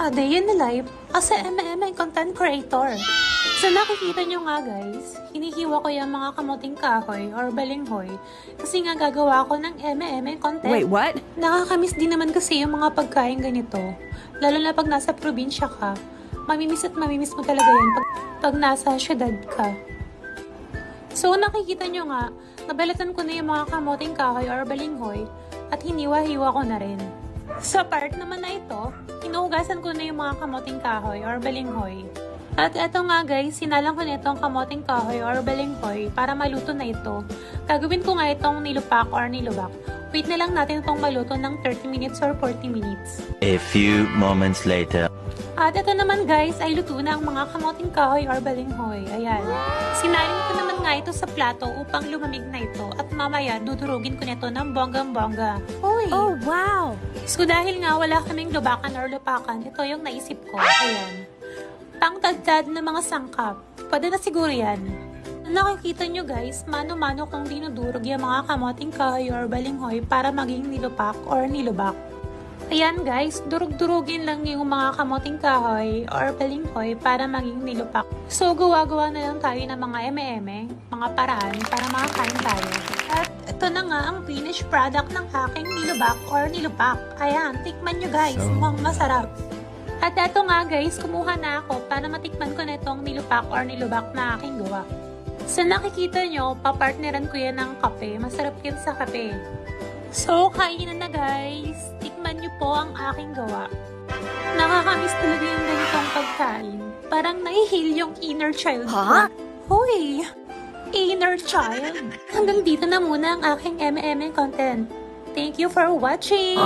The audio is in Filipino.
A day in the life as a MMA content creator. So nakikita nyo nga guys, hinihiwa ko yung mga kamuting kahoy or balinghoy kasi nga gagawa ko ng MMA content. Wait, what? Nakakamiss din naman kasi yung mga pagkain ganito. Lalo na pag nasa probinsya ka, mamimiss at mamimiss mo talaga yan pag nasa syudad ka. So nakikita nyo nga, nabalatan ko na yung mga kamuting kahoy or balinghoy at hiniwa-hiwa ko na rin. Sa part naman na ito, hinuhugasan ko na yung mga kamuting kahoy or balinghoy. At eto nga guys, sinalang ko na itong kamuting kahoy or balinghoy para maluto na ito. Gagawin ko nga itong nilupak or nilubak. Wait na lang natin itong maluto ng 30 minutes or 40 minutes. A few moments later. At ito naman guys, ay luto na ang mga kamuting kahoy or balinghoy. Ayan. Sinaling ko naman nga ito sa plato upang lumamig na ito. At mamaya, dudurugin ko nito ng bonggang-bongga. Uy! Oh, wow! So dahil nga wala kaming lubakan or lupakan, ito yung naisip ko. Ayan. Pangdagdag ng mga sangkap. Pwede na siguro yan. Nakikita nyo guys, mano-mano kong dinudurog yung mga kamuting kahoy or balinghoy para maging nilupak or nilubak. Ayan guys, durug-durugin lang yung mga kamuting kahoy or balinghoy para maging nilupak. So gawa-gawa na lang tayo ng mga eme-eme, mga paraan para makakain tayo. At ito na nga ang finished product ng aking nilubak or nilupak. Ayan, tikman nyo guys, mukhang masarap. At eto nga guys, kumuha na ako para matikman ko na itong nilupak or nilubak na aking gawa. So nakikita nyo, papartneran ko yan ng kape. Masarap yan sa kape. So kainan na guys. Tikman nyo po ang aking gawa. Nakakamiss talaga yung ganitong pagkain. Parang nai-heal yung inner child ko. Huh? Hoy! Inner child! Hanggang dito na muna ang aking eme content. Thank you for watching!